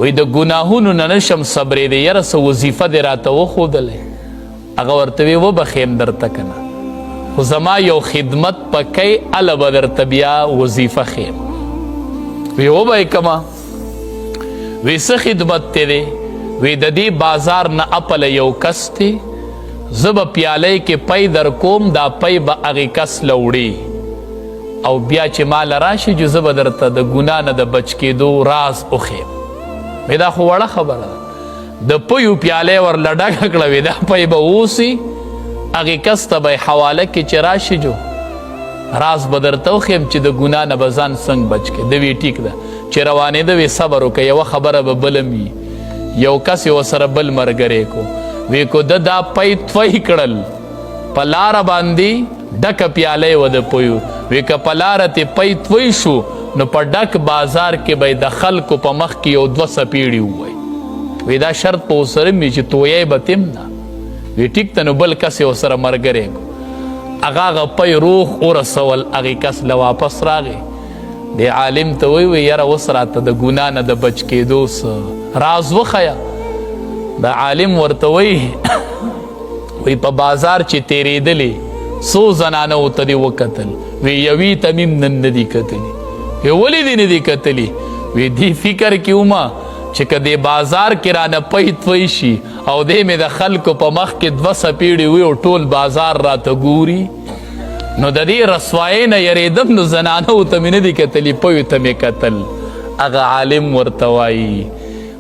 وی د ګناهونو نه نشم صبرېدی یاره څه وظیفه دې راته وښودلی هغه ورته وی وبخیم درته که نه خو زما یو خدمت پکی هله به درته بیا وظیفه خیم وی وبه یې کما وی څه خدمت دی دی وی د دې بازار نه اپله یو کس دی زه به پیالی کې پی در کوم دا پی به هغې کس له وړي او بیا چې ماله راشي جو زه به درته د ګناه نه د بچ کېدو راز وښیم وی دا خو وړه خبره ده د پیو پیالی ورله ډکه کړه وی دا پی به اوسي هغې کس ته به یې حواله کې چې راشي جو راز به درته وښیم چې د ګناه نه به ځان څنګه بچ کړې ده وی ټیک ده چې روانېده وی صبر وکړه یوه خبره به بله وي یو کس یې ورسره بل ملګری کو وی کو ده دا پی توی کړل په لاره باندې ډکه پیالی وه د پیو وی که په لاره تې پی توی شو نو په ډک بازار کې به د خلکو په مخ کې یو دوه څپېړي ووایي وی دا شرط په ورسره وي چې تویی به تم نه وی ټیک ته نو بل کس یې ورسره ملګری کو هغه پی روغ ورسول هغې کس له واپس راغی دی عالم ته وی یاره اوس راته د ګناه نه د بچ کېدو څه راز وښیه د عالم ورته وی په بازار چې تېرېدلې څو زنانو ته دې وکتل وی یوې ته مې نن نه دي کتلي وی ولې دې نه دي کتلي وی دې فکر کې ومه چې که دې بازار کې رانه پی توی شي او دې مې د خلکو په مخ کې دوه څپېړې وي او ټول بازار راته ګوري نو د دې رسوایۍ نه یریدم نو زنانو ته مې نه دي کتلي پیو ته مې کتل هغه عالم ورته وایي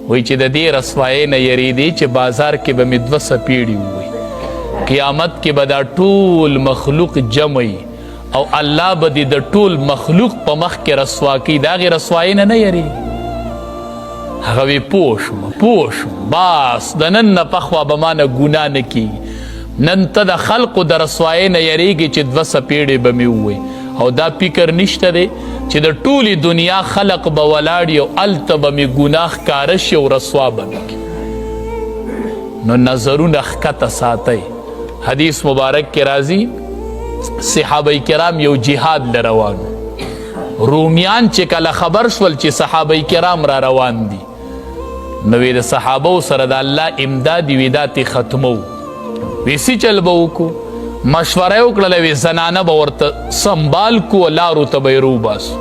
وایي چې د دې رسوایۍ نه یریدې چې بازار کې به مې دوه څپېړې ووي قیامت کې به دا ټول مخلوق جمع او الله به دې د ټول مخلوق په مخ کې رسوا کوي د هغې رسوایۍ نه یریږي هغه وی پوه شوم بس د نن نه پخوا به ما نه ګناه نه کیږي نن ته د خلقو د رسوایۍ نه یریږي چې دوه څپېړې به مې ووایي او دا فکر نشته دی چې د ټولې دنیا خلق به ولاړ او هلته به مې ګناه ښکاره شي او رسوا به مې کړي نو نظرونه ښکته ساتئ حدیث مبارک کې راځي صحابه کرام یو جهاد له روان رومیان چې کله خبر شول چې صحابه کرام را روان دي نو د صحابو سره د الله امداد وي دا تې ختمو وی سی چل به وکړو مشوره یې وکړله وی زنانه به ورته سنبال کو لارو ته به یې روباسو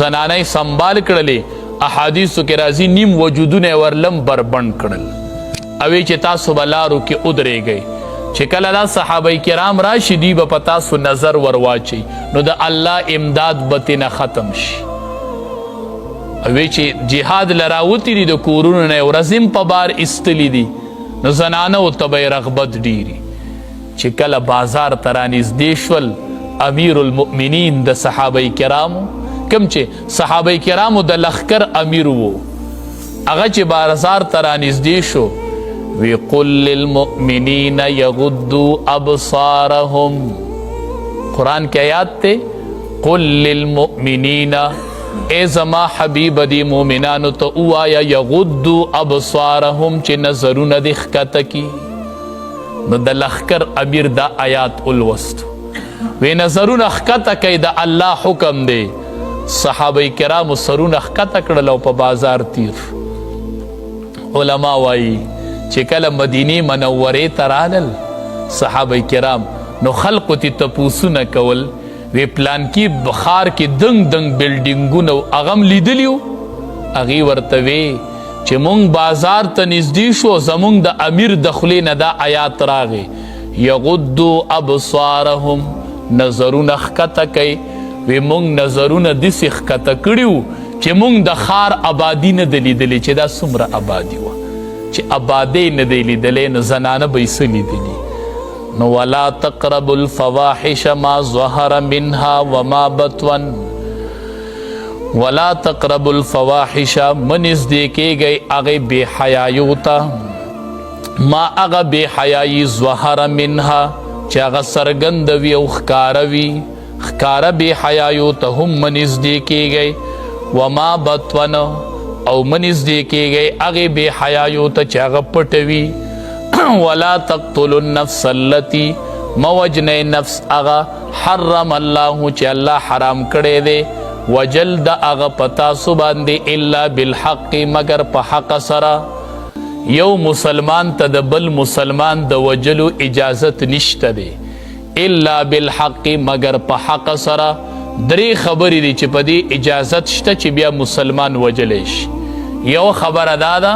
زنانه یې سنبال کړلې احادیثو کې راځي نیم وجودونه یې ورلم بربند کړل او چې تاسو به لارو کې ودرېږئ چې کله دا صحابه کرام راشي دوی به په تاسو نظر ور واچوي نو د الله امداد به ترېنه ختم شي او چې جهاد له راوتي دي د کورونو نه یې ورځ په بار ایستلي دي نو زنانو ته به رغبت ډیری چې کله بازار ته رانږدې شول امیر المؤمنین د صحابه کرامو کوم چې صحابه کرامو د لښکر امیر و هغه چې بازار ته رانږدې شو وی قل للمؤمنین یغضوا ابصارهم قرآن کې آیات ته قل للمؤمنین اے زما حبیب دی مومنانو ته ووایه یغضوا ابصارهم چې نظرونه دې ښکته کي نو د لښکر امیر دا آیات ولوستو وی نظرونه ښکته کوي د الله حکم دی صحابه کرامو سرونه ښکته کړل او په بازار تیر علما وایي چې کله مدینې منورې ته رالل صحابه کرام نو خلقو ته تپوسونه کول وی پلان کې بخار کې دنګ دنګ بلډینګونه هغه هم لیدلي وو هغې ورته وی چې مونږ بازار ته نږدې شو زمونږ د امیر د خولې نه دا آیات راغی یغضوا ابصارهم نظرونه ښکته کوي وی مونږ نظرونه داسې ښکته کړي وو چې مونږ د ښار آبادي نه ده لیدلې چې دا څومره آبادي وه چې آبادۍ نه دی لیدلی نو زنانه به یې څه لیدلي نو ولا تقربوا الفواحش ما ظهر منها وما بطن ولا تقربوا الفواحش من نږدې کیږئ هغې بې حیاییو ته ما هغه بې حیایي ظهر منها چې هغه څرګنده وي او ښکاره وي ښکاره بې حیاییو ته هم مه نږدې کیږئ وما بطن او مه نږدې کیږئ هغې بې حیاییو ته چې هغه پټه وي ولا تقتلوا النفس التي موجنه نفس اغا حرم الله چې الله حرام کړی دی وجل د هغه په تاسو باندې الا بالحق مگر په حق سره. یو مسلمان ته د بل مسلمان د وجلو اجازت نشته دی الا بالحق مگر په حق سره. درې خبرې دي چې په دې اجازت شته چې بیا مسلمان وجلی شي. یو خبره دا ده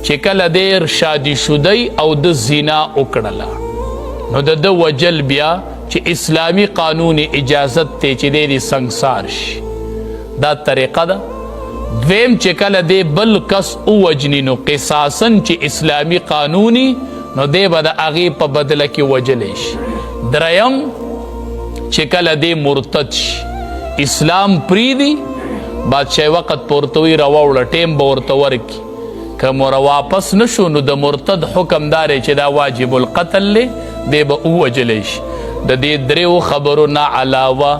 چې کله دیر شادي شدی او د زنا وکړله نو د وجل بیا چې اسلامی قانون اجازت ته چې دی سنگسار شي، دا طریقه ده. دویم چې کله دی بل کس ووجني نو قصاصن چې اسلامی قانوني نو دی به د هغې په بدله کې وجلی شي. دریم چې کله دی مرتد شي، اسلام پریدي، بادشاهي وقت پورته وي راوړه ټیم به ورته ورکي، که مور واپس نشو نو د مرتد حکم داری چې دا واجب القتل دی، دی به ووجلی شي. د دې دریو خبرو نه علاوه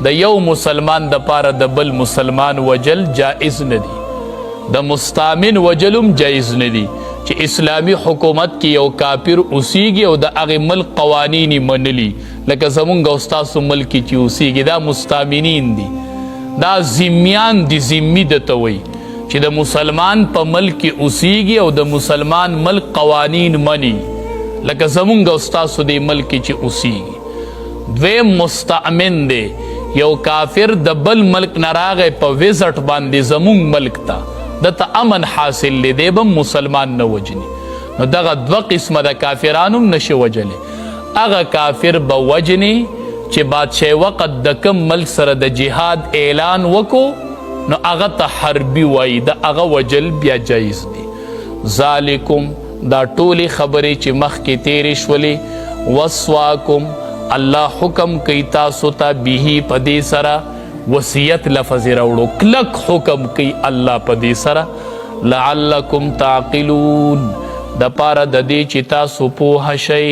د یو مسلمان د پاره د بل مسلمان وجل جائز نه دی. د مستامن وجلم جائز نه دی چې اسلامی حکومت کې یو کافر اوسیږي او د هغې ملک قوانین منلی، لکه زمونږ او ستاسو ملک کې چې اوسیږي، دا مستامنین دي، دا ذمیان دي. ذمي درته وایي چې د مسلمان په ملک کې اوسیږي او د مسلمان ملک قوانین مني، لکه زمونږ او ستاسو د ملک کې چې اوسیږي. دویم مستأمن دی، یو کافر د بل ملک نه راغی په وزټ باندې زمونږ ملک ته، دته امن حاصل دی، دی به مسلمان نه وجني. نو دغه دوه قسمه د کافرانو هم نشي وجلی. هغه کافر به وجني چې بادشاهي وقت د کم ملک سره د جهاد اعلان وکړو نو هغه ته حربي وایي، د هغه وجل بیا جایز دی. ذالکم دا ټولې خبرې چې مخکې تیرې شولې، وصواکم الله حکم کوي تاسو ته به په دې سره، وصیت لفظ راوړو، کلک حکم کوي الله په دې سره، لعلکم تعقلون د پاره د دې چې تاسو پوه شئ.